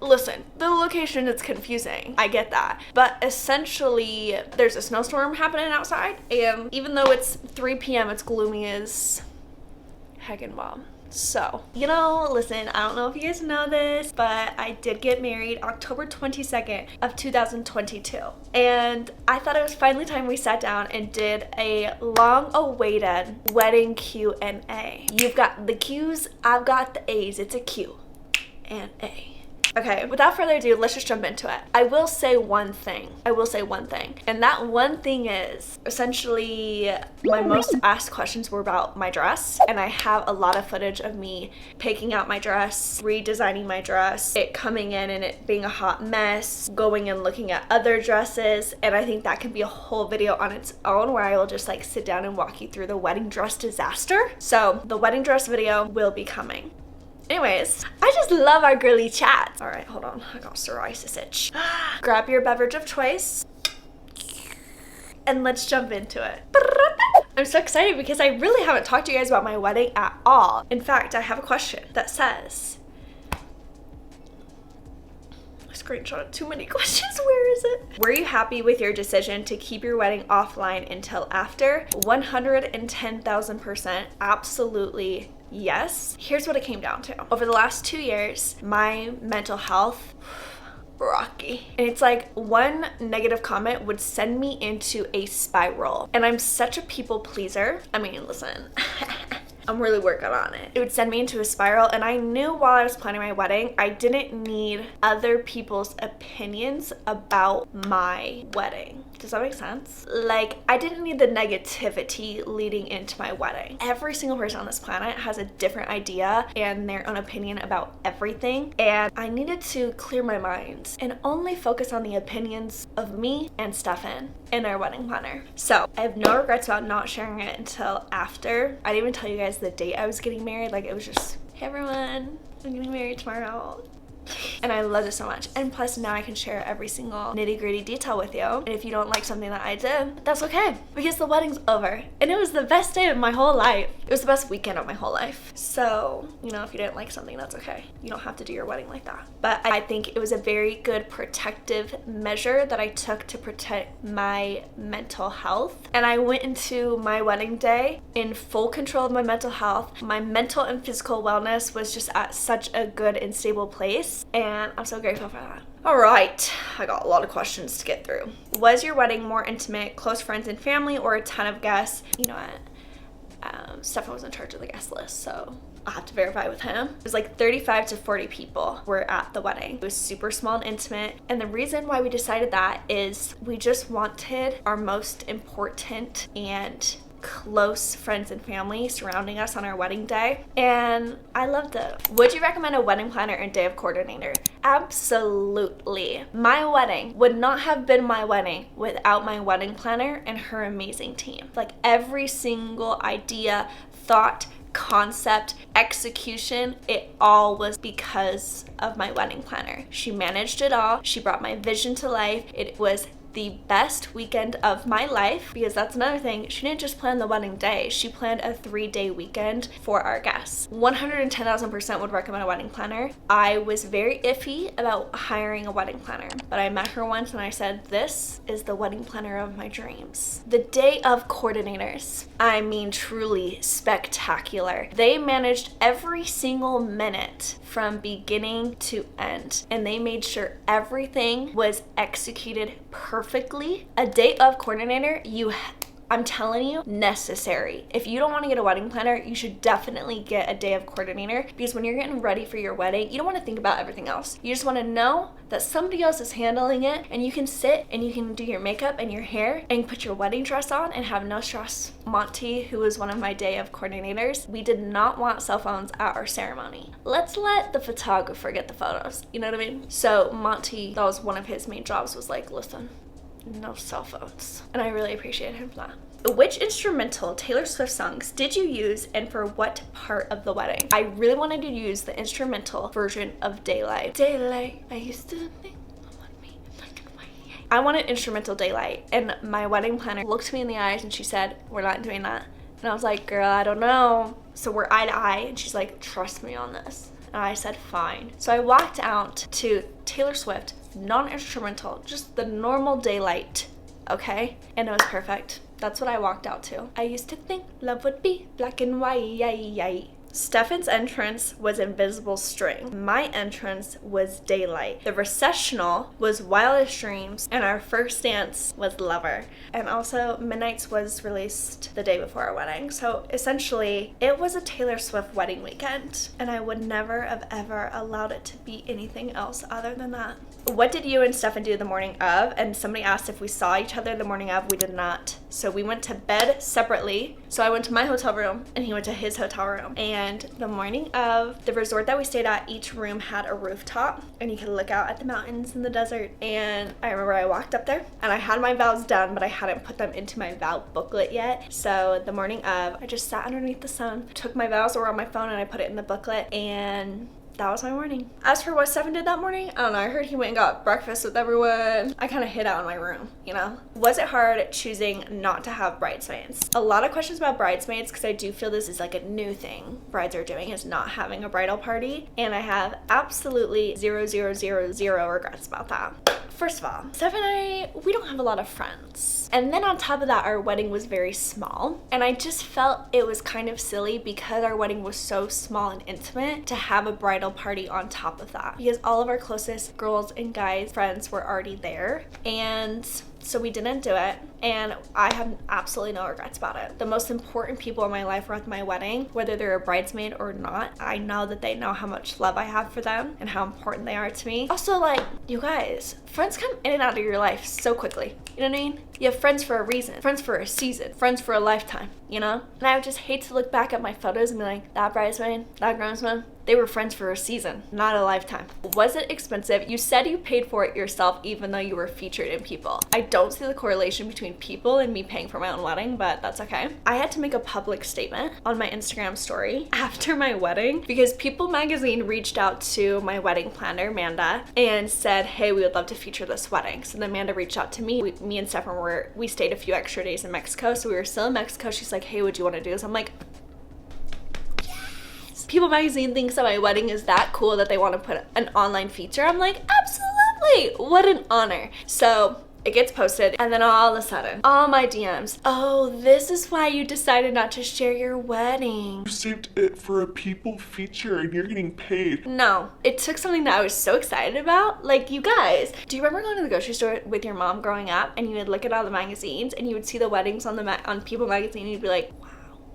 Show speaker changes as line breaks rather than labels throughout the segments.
Listen, the location is confusing. I get that. But essentially, there's a snowstorm happening outside, and even though it's 3 p.m., it's gloomy as heckin' bomb. So, listen, I don't know if you guys know this, but I did get married October 22nd of 2022. And I thought it was finally time we sat down and did a long-awaited wedding Q&A. You've got the Q's, I've got the A's. It's a Q and A. Okay, without further ado, let's just jump into it. I will say one thing. And that one thing is, essentially, my most asked questions were about my dress. And I have a lot of footage of me picking out my dress, redesigning my dress, it coming in and it being a hot mess, going and looking at other dresses. And I think that can be a whole video on its own where I will just like sit down and walk you through the wedding dress disaster. So the wedding dress video will be coming. Anyways, I just love our girly chats. All right, hold on. I got psoriasis itch. Grab your beverage of choice and let's jump into it. I'm so excited because I really haven't talked to you guys about my wedding at all. In fact, I have a question that says, I screenshotted too many questions. Where is it? Were you happy with your decision to keep your wedding offline until after? 110,000%. Absolutely. Yes. Here's what it came down to. Over the last 2 years, my mental health, rocky. And it's like one negative comment would send me into a spiral. And I'm such a people pleaser. I mean, listen. I'm really working on it. It would send me into a spiral, and I knew while I was planning my wedding, I didn't need other people's opinions about my wedding. Does that make sense? Like, I didn't need the negativity leading into my wedding. Every single person on this planet has a different idea and their own opinion about everything, and I needed to clear my mind and only focus on the opinions of me and Stefan in our wedding planner. So I have no regrets about not sharing it until after. I didn't even tell you guys the date I was getting married. Like, it was just, hey everyone, I'm getting married tomorrow. And I loved it so much. And plus now I can share every single nitty-gritty detail with you. And if you don't like something that I did, that's okay, because the wedding's over. And it was the best day of my whole life. It was the best weekend of my whole life. So, if you didn't like something, that's okay. You don't have to do your wedding like that. But I think it was a very good protective measure that I took to protect my mental health. And I went into my wedding day in full control of my mental health. My mental and physical wellness was just at such a good and stable place. And I'm so grateful for that. All right, I got a lot of questions to get through. Was your wedding more intimate, close friends and family, or a ton of guests? You know what? Stefan was in charge of the guest list, so I'll have to verify with him. It was like 35 to 40 people were at the wedding. It was super small and intimate. And the reason why we decided that is we just wanted our most important and close friends and family surrounding us on our wedding day, and I loved it. Would you recommend a wedding planner and day of coordinator? Absolutely. My wedding would not have been my wedding without my wedding planner and her amazing team. Like, every single idea, thought, concept, execution, it all was because of my wedding planner. She managed it all. She brought my vision to life. It was the best weekend of my life, because that's another thing. She didn't just plan the wedding day, she planned a 3-day weekend for our guests. 110,000% would recommend a wedding planner. I was very iffy about hiring a wedding planner, but I met her once and I said, this is the wedding planner of my dreams. The day of coordinators, I mean, truly spectacular. They managed every single minute from beginning to end, and they made sure everything was executed perfectly. A day of coordinator, I'm telling you, necessary. If you don't want to get a wedding planner, you should definitely get a day of coordinator, because when you're getting ready for your wedding, you don't want to think about everything else. You just want to know that somebody else is handling it, and you can sit and you can do your makeup and your hair and put your wedding dress on and have no stress. Monty, who was one of my day of coordinators, we did not want cell phones at our ceremony. Let's let the photographer get the photos. You know what I mean? So Monty, that was one of his main jobs, was like, listen, no cell phones. And I really appreciated him for that. Which instrumental Taylor Swift songs did you use, and for what part of the wedding? I really wanted to use the instrumental version of Daylight. Daylight, I used to think on me like I wanted instrumental Daylight, and my wedding planner looked me in the eyes and she said, we're not doing that. And I was like, girl, I don't know. So we're eye to eye, and she's like, trust me on this. And I said, fine. So I walked out to Taylor Swift, non-instrumental, just the normal daylight, okay? And it was perfect. That's what I walked out to. I used to think love would be black and white. Stefan's entrance was Invisible String. My entrance was Daylight. The recessional was Wildest Dreams, and our first dance was Lover. And also, Midnights was released the day before our wedding. So essentially, it was a Taylor Swift wedding weekend, and I would never have ever allowed it to be anything else other than that. What did you and Stefan do the morning of? And somebody asked if we saw each other the morning of. We did not. So we went to bed separately. So I went to my hotel room, and he went to his hotel room. And the morning of, the resort that we stayed at, each room had a rooftop, and you could look out at the mountains and the desert. And I remember I walked up there, and I had my vows done, but I hadn't put them into my vow booklet yet. So the morning of, I just sat underneath the sun, took my vows that were on my phone, and I put it in the booklet, and that was my morning. As for what Stefan did that morning, I don't know. I heard he went and got breakfast with everyone. I kind of hid out in my room, you know? Was it hard choosing not to have bridesmaids? A lot of questions about bridesmaids, because I do feel this is like a new thing brides are doing, is not having a bridal party. And I have absolutely zero regrets about that. First of all, Stefan and I, we don't have a lot of friends. And then on top of that, our wedding was very small. And I just felt it was kind of silly, because our wedding was so small and intimate, to have a bridal party on top of that. Because all of our closest girls and guys friends were already there. And so we didn't do it, and I have absolutely no regrets about it. The most important people in my life were at my wedding, whether they're a bridesmaid or not. I know that they know how much love I have for them and how important they are to me. Also, like, you guys, friends come in and out of your life so quickly. You know what I mean? You have friends for a reason, friends for a season, friends for a lifetime, you know? And I would just hate to look back at my photos and be like, that bridesmaid, that groomsman, they were friends for a season, not a lifetime. Was it expensive? You said you paid for it yourself, even though you were featured in People. I don't see the correlation between People and me paying for my own wedding, but that's okay. I had to make a public statement on my Instagram story after my wedding, because People magazine reached out to my wedding planner, Amanda, and said, hey, we would love to feature this wedding. So then Amanda reached out to me. Me and Stefan we stayed a few extra days in Mexico, so we were still in Mexico. She's like, hey, would you want to do this? I'm like, People magazine thinks that my wedding is that cool that they want to put an online feature. I'm like, absolutely, what an honor. So it gets posted, and then all of a sudden, all my DMs, oh, this is why you decided not to share your wedding.
You saved it for a People feature and you're getting paid.
No, it took something that I was so excited about. Like, you guys, do you remember going to the grocery store with your mom growing up, and you would look at all the magazines and you would see the weddings on on People magazine, and you'd be like, wow.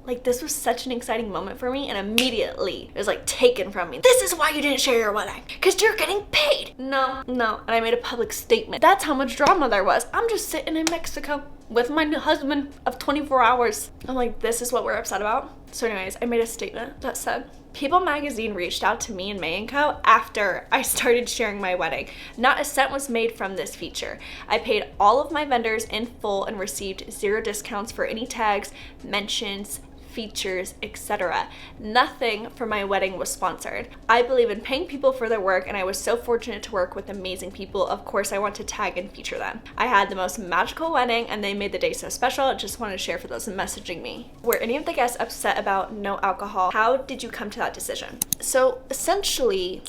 Like, this was such an exciting moment for me, and immediately it was like taken from me. This is why you didn't share your wedding, because you're getting paid. No. And I made a public statement. That's how much drama there was. I'm just sitting in Mexico with my new husband of 24 hours. I'm like, this is what we're upset about. So anyways, I made a statement that said, People magazine reached out to me and May & Co. after I started sharing my wedding. Not a cent was made from this feature. I paid all of my vendors in full and received 0 discounts for any tags, mentions, features, etc. Nothing for my wedding was sponsored. I believe in paying people for their work, and I was so fortunate to work with amazing people. Of course, I want to tag and feature them. I had the most magical wedding, and they made the day so special. I just wanted to share for those messaging me. Were any of the guests upset about no alcohol? How did you come to that decision? So essentially,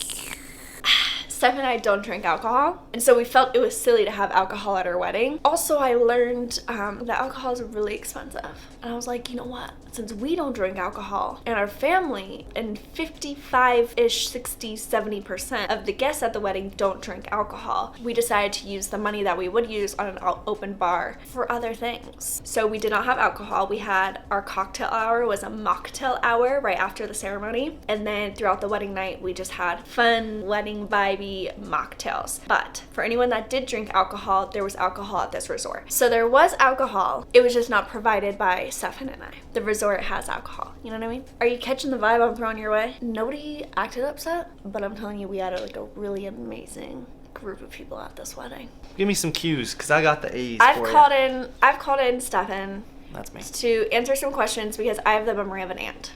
Steph and I don't drink alcohol, and so we felt it was silly to have alcohol at our wedding. Also, I learned that alcohol is really expensive, and I was like, you know what? Since we don't drink alcohol, and our family and 55-ish, 60, 70% of the guests at the wedding don't drink alcohol, we decided to use the money that we would use on an open bar for other things. So we did not have alcohol. We had our cocktail hour was a mocktail hour right after the ceremony, and then throughout the wedding night, we just had fun wedding vibey mocktails. But for anyone that did drink alcohol, there was alcohol at this resort. So there was alcohol. It was just not provided by Stefan and I. The resort has alcohol, you know what I mean? Are you catching the vibe I'm throwing your way? Nobody acted upset, but I'm telling you, we had like a really amazing group of people at this wedding.
Give me some cues, because I got the A's
I've called in Stefan.
That's me.
To answer some questions, because I have the memory of an ant.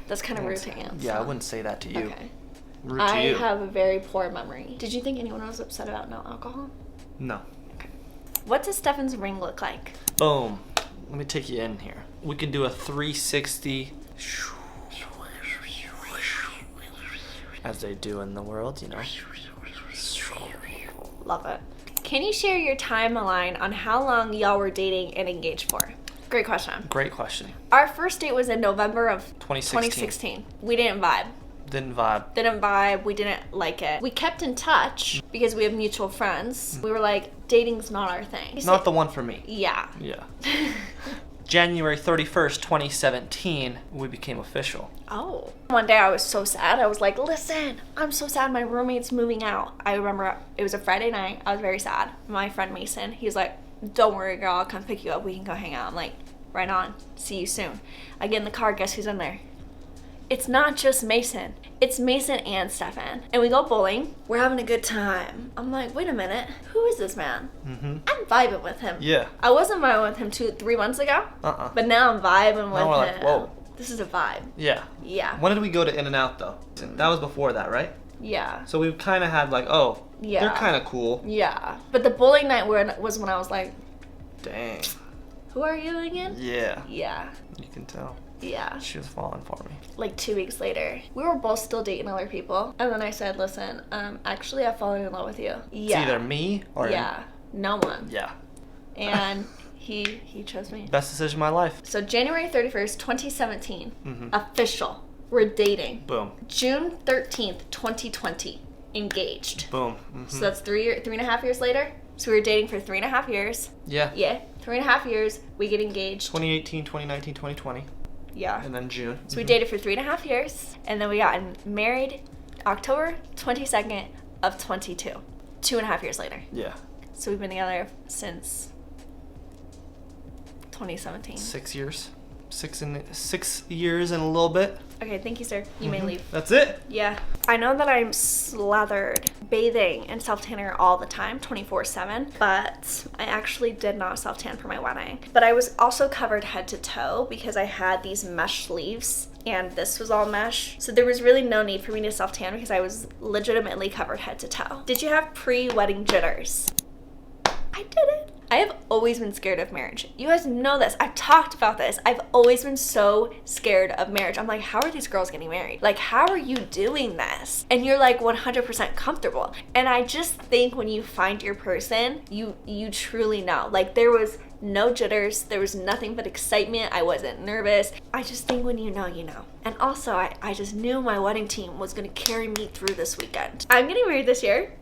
That's kind of rude to ants.
Yeah, I wouldn't say that to you.
Okay.
Rude to
I
you.
have a very poor memory. Did you think anyone was upset about no alcohol?
No.
Okay. What does Stefan's ring look like?
Boom. Let me take you in here. We can do a 360. As they do in the world, you know.
Love it. Can you share your timeline on how long y'all were dating and engaged for? Great question.
Great question.
Our first date was in November of
2016.
We didn't vibe.
Didn't vibe.
We didn't like it. We kept in touch because we have mutual friends. We were like, dating's not our thing.
Not the one for me.
Yeah.
Yeah. January 31st, 2017, we became official.
Oh. One day I was so sad. I was like, listen, I'm so sad. My roommate's moving out. I remember it was a Friday night. I was very sad. My friend Mason, he was like, don't worry, girl. I'll come pick you up. We can go hang out. I'm like, right on. See you soon. I get in the car. Guess who's in there? It's not just Mason. It's Mason and Stefan. And we go bowling. We're having a good time. I'm like, wait a minute. Who is this man?
Mm-hmm.
I'm vibing with him.
Yeah.
I wasn't vibing with him 3 months ago. But now I'm vibing with
Now we're like,
him.
whoa.
This is a vibe.
Yeah.
Yeah.
When did we go to In-N-Out, though? That was before that, right?
Yeah.
So we kind of had like, oh,
Yeah.
they're kind of cool.
Yeah. But the bowling night was when I was like,
Dang.
who are you again?
Yeah.
Yeah.
You can tell.
Yeah.
She was falling for me.
Like 2 weeks later, we were both still dating other people. And then I said, listen, actually I've fallen in love with you. Yeah.
It's either me or...
Yeah. No one.
Yeah.
And he chose me.
Best decision of my life.
So January 31st, 2017, official. We're dating.
Boom.
June 13th, 2020, engaged.
Boom.
So that's 3.5 years later. So we were dating for 3.5 years.
Yeah.
Yeah. 3.5 years, we get engaged.
2018, 2019, 2020.
Yeah.
And then June.
So we dated for 3.5 years, and then we got married October 22nd of 22. 2.5 years later.
Yeah.
So we've been together since 2017.
6 years. 6 years and a little bit.
Okay, thank you, sir. You may leave.
That's it.
Yeah. I know that I'm slathered bathing in self-tanner all the time, 24/7, but I actually did not self-tan for my wedding. But I was also covered head to toe because I had these mesh sleeves and this was all mesh. So there was really no need for me to self-tan because I was legitimately covered head to toe. Did you have pre-wedding jitters? I didn't. I have always been scared of marriage. You guys know this. I've talked about this. I've always been so scared of marriage. I'm like, how are these girls getting married? Like, how are you doing this? And you're like 100% comfortable. And I just think when you find your person, you truly know. Like, there was no jitters. There was nothing but excitement. I wasn't nervous. I just think when you know, you know. And also, I just knew my wedding team was gonna carry me through this weekend. I'm getting married this year.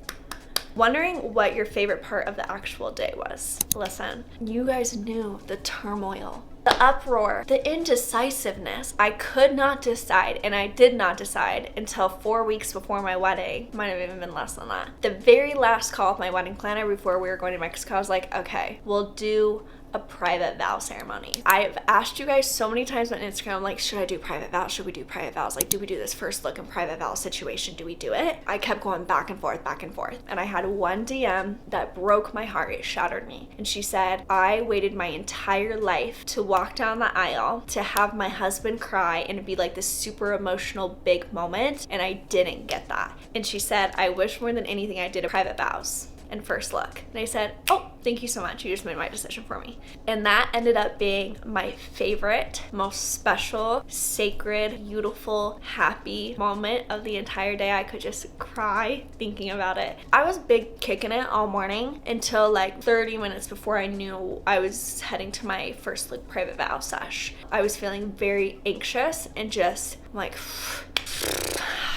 Wondering what your favorite part of the actual day was. Listen, you guys knew the turmoil, the uproar, the indecisiveness. I could not decide, and I did not decide until 4 weeks before my wedding. Might have even been less than that. The very last call with my wedding planner before we were going to Mexico, I was like, okay, we'll do a private vow ceremony. I've asked you guys so many times on Instagram, like, should I do private vows? Should we do private vows? Like, do we do this first look and private vow situation? Do we do it? I kept going back and forth, back and forth. And I had one DM that broke my heart. It shattered me. And she said, I waited my entire life to walk down the aisle, to have my husband cry and be like this super emotional big moment. And I didn't get that. And she said, I wish more than anything I did a private vows and first look. And I said, oh, thank you so much. You just made my decision for me. And that ended up being my favorite, most special, sacred, beautiful, happy moment of the entire day. I could just cry thinking about it. I was big kicking it all morning until like 30 minutes before I knew I was heading to my first look private vow sesh. I was feeling very anxious and just like,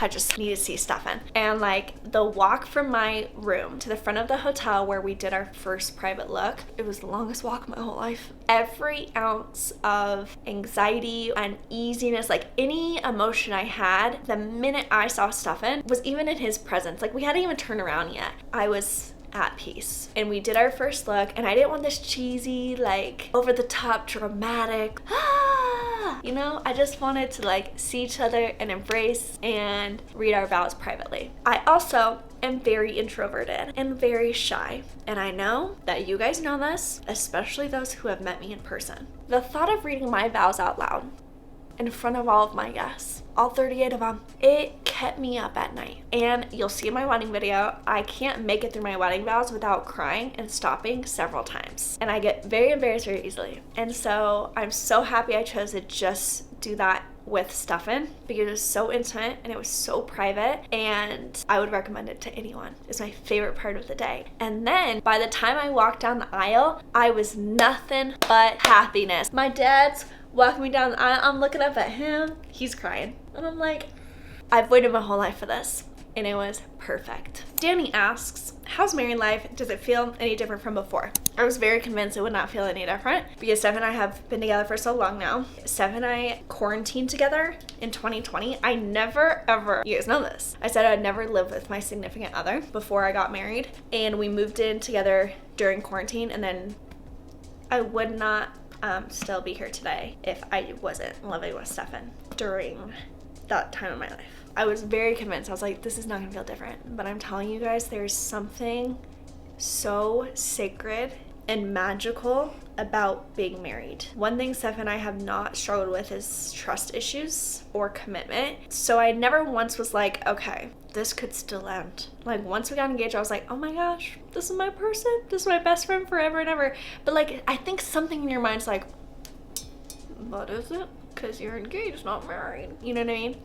I just need to see Stefan. And like the walk from my room to the front of the hotel where we did our first private look, it was the longest walk of my whole life. Every ounce of anxiety, uneasiness, like any emotion I had, the minute I saw Stefan was even in his presence. Like we hadn't even turned around yet. I was at peace. And we did our first look, and I didn't want this cheesy, like over the top dramatic, you know, I just wanted to like see each other and embrace and read our vows privately. I also am very introverted and very shy. And I know that you guys know this, especially those who have met me in person. The thought of reading my vows out loud in front of all of my guests, all 38 of them, it kept me up at night. And you'll see in my wedding video, I can't make it through my wedding vows without crying and stopping several times. And I get very embarrassed very easily. And so I'm so happy I chose to just do that with Stefan because it was so intimate and it was so private, and I would recommend it to anyone. It's my favorite part of the day. And then by the time I walked down the aisle, I was nothing but happiness. My dad's walking me down the aisle. I'm looking up at him. He's crying. And I'm like, I've waited my whole life for this. And it was perfect. Danny asks, how's married life? Does it feel any different from before? I was very convinced it would not feel any different because Steph and I have been together for so long now. Steph and I quarantined together in 2020. I never ever, you guys know this, I said I'd never live with my significant other before I got married. And we moved in together during quarantine, and then I would not still be here today if I wasn't living with Stefan during that time of my life. I was very convinced. I was like, this is not gonna feel different. But I'm telling you guys, there's something so sacred and magical about being married. One thing Steph and I have not struggled with is trust issues or commitment. So I never once was like, okay, this could still end. Like once we got engaged, I was like, oh my gosh, this is my person. This is my best friend forever and ever. But like, I think something in your mind's like, what is it? Because you're engaged, not married. You know what I mean?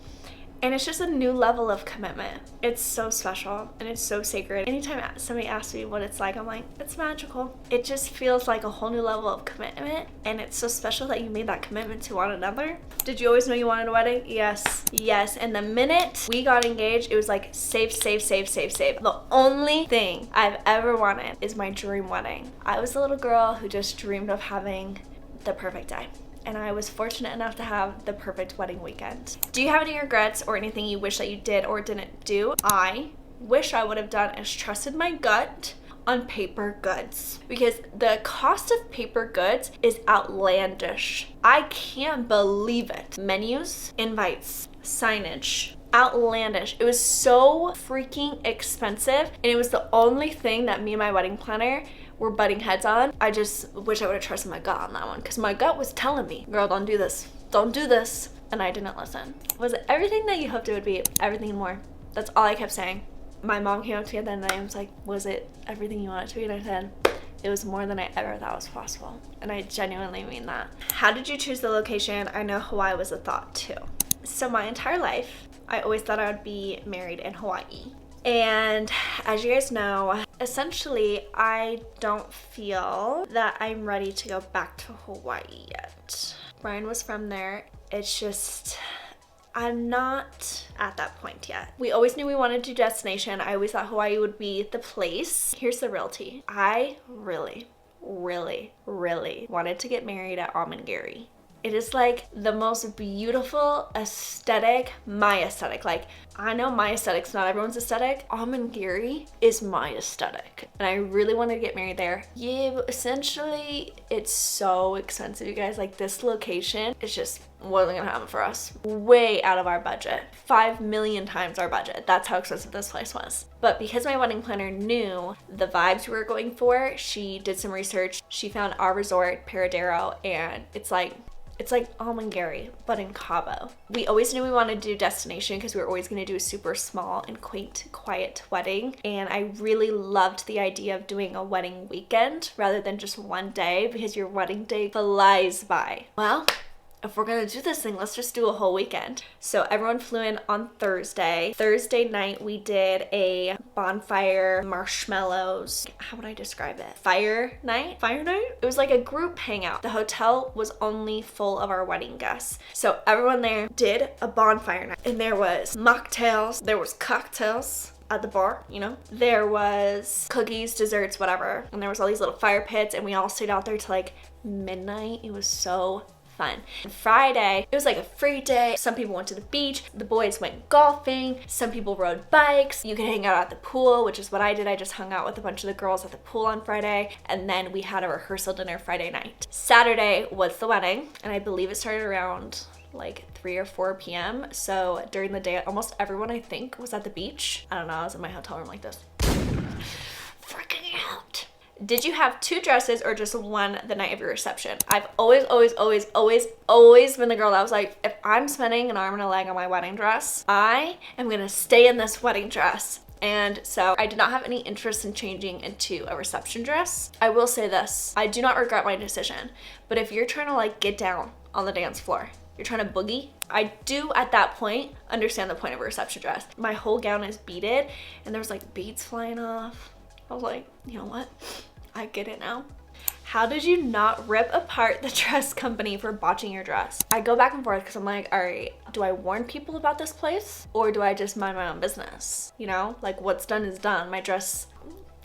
And it's just a new level of commitment. It's so special and it's so sacred. Anytime somebody asks me what it's like, I'm like, it's magical. It just feels like a whole new level of commitment, and it's so special that you made that commitment to one another. Did you always know you wanted a wedding? Yes. Yes. And the minute we got engaged, it was like save, save, save, save, save. The only thing I've ever wanted is my dream wedding. I was a little girl who just dreamed of having the perfect day. And I was fortunate enough to have the perfect wedding weekend. Do you have any regrets or anything you wish that you did or didn't do? I wish I would have done is trusted my gut on paper goods, because the cost of paper goods is outlandish. I can't believe it. Menus, invites, signage, outlandish. It was so freaking expensive, and it was the only thing that me and my wedding planner were butting heads on. I just wish I would have trusted my gut on that one, because my gut was telling me, girl, don't do this, don't do this, and I didn't listen. Was it everything that you hoped it would be? Everything and more. That's all I kept saying. My mom came up to me at the end of the night and was like, was it everything you wanted it to be? And I said, it was more than I ever thought was possible. And I genuinely mean that. How did you choose the location? I know Hawaii was a thought too. So my entire life, I always thought I would be married in Hawaii. And as you guys know, essentially, I don't feel that I'm ready to go back to Hawaii yet. Brian was from there. It's just, I'm not at that point yet. We always knew we wanted to do destination. I always thought Hawaii would be the place. Here's the real tea. I really, really, really wanted to get married at Amangiri. It is like the most beautiful aesthetic, my aesthetic. Like, I know my aesthetic's not everyone's aesthetic. Amangiri is my aesthetic. And I really wanted to get married there. Yeah, but essentially, it's so expensive, you guys. Like, this location, it's just wasn't gonna happen for us. Way out of our budget. 5 million times our budget. That's how expensive this place was. But because my wedding planner knew the vibes we were going for, she did some research. She found our resort, Paradero, and it's like Amangiri, but in Cabo. We always knew we wanted to do destination because we were always going to do a super small and quaint, quiet wedding. And I really loved the idea of doing a wedding weekend rather than just one day, because your wedding day flies by. Well, if we're gonna do this thing, let's just do a whole weekend. So everyone flew in on Thursday. Thursday night, we did a bonfire, marshmallows. How would I describe it? Fire night? Fire night? It was like a group hangout. The hotel was only full of our wedding guests. So everyone there did a bonfire night. And there was mocktails, there was cocktails at the bar, you know, there was cookies, desserts, whatever. And there was all these little fire pits, and we all stayed out there till like midnight. It was so fun. And Friday, it was like a free day. Some people went to the beach, the boys went golfing, some people rode bikes. You could hang out at the pool, which is what I did. I just hung out with a bunch of the girls at the pool on Friday, and then we had a rehearsal dinner Friday night. Saturday was the wedding, and I believe it started around like 3 or 4 p.m. So during the day, almost everyone, I think, was at the beach. I don't know, I was in my hotel room like this, freaking out. Did you have 2 dresses or just one the night of your reception? I've always been the girl that was like, if I'm spending an arm and a leg on my wedding dress, I am gonna stay in this wedding dress. And so I did not have any interest in changing into a reception dress. I will say this, I do not regret my decision, but if you're trying to like get down on the dance floor You're trying to boogie? I do at that point understand the point of a reception dress. My whole gown is beaded and there was like beads flying off. I was like, you know what? I get it now. How did you not rip apart the dress company for botching your dress? I go back and forth because I'm like, all right, do I warn people about this place or do I just mind my own business? You know, like what's done is done. My dress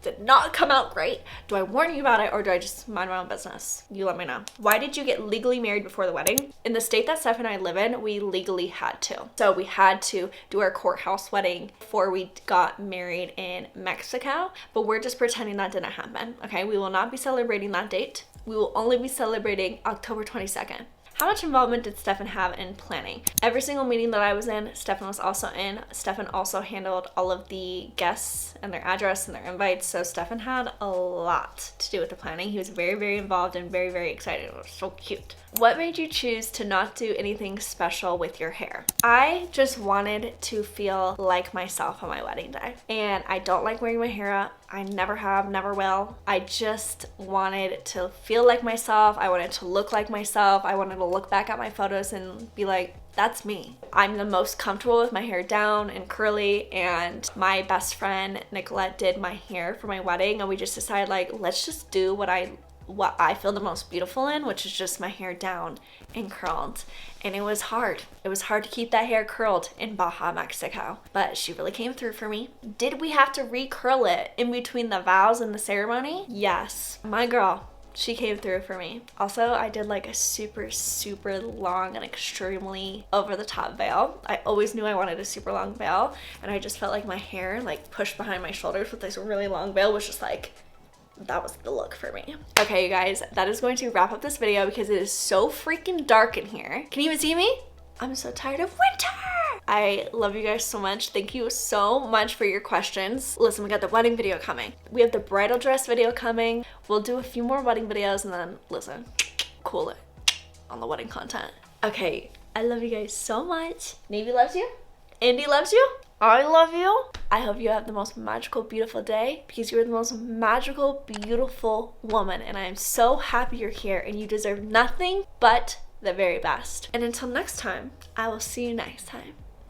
did not come out great. Do I warn you about it or do I just mind my own business? You let me know. Why did you get legally married before the wedding? In the state that Steph and I live in, we legally had to. So we had to do our courthouse wedding before we got married in Mexico, but we're just pretending that didn't happen, okay? We will not be celebrating that date. We will only be celebrating October 22nd. How much involvement did Stefan have in planning? Every single meeting that I was in, Stefan was also in. Stefan also handled all of the guests and their address and their invites. So Stefan had a lot to do with the planning. He was very, very involved and very, very excited. It was so cute. What made you choose to not do anything special with your hair? I just wanted to feel like myself on my wedding day. And I don't like wearing my hair up. I never have, never will. I just wanted to feel like myself. I wanted to look like myself. I wanted to look back at my photos and be like, that's me. I'm the most comfortable with my hair down and curly, and my best friend Nicolette did my hair for my wedding, and we just decided like, let's just do what I feel the most beautiful in, which is just my hair down and curled. And it was hard. It was hard to keep that hair curled in Baja, Mexico. But she really came through for me. Did we have to re-curl it in between the vows and the ceremony? Yes. My girl, she came through for me. Also, I did like a super, super long and extremely over-the-top veil. I always knew I wanted a super long veil, and I just felt like my hair like pushed behind my shoulders with this really long veil was just like, that was the look for me. Okay, you guys, that is going to wrap up this video because it is so freaking dark in here. Can you even see me? I'm so tired of winter. I love you guys so much. Thank you so much for your questions. Listen, we got the wedding video coming. We have the bridal dress video coming. We'll do a few more wedding videos and then, listen, cool it on the wedding content. Okay, I love you guys so much. Navy loves you. Andy loves you. I love you. I hope you have the most magical, beautiful day because you're the most magical, beautiful woman. And I am so happy you're here and you deserve nothing but the very best. And until next time, I will see you next time.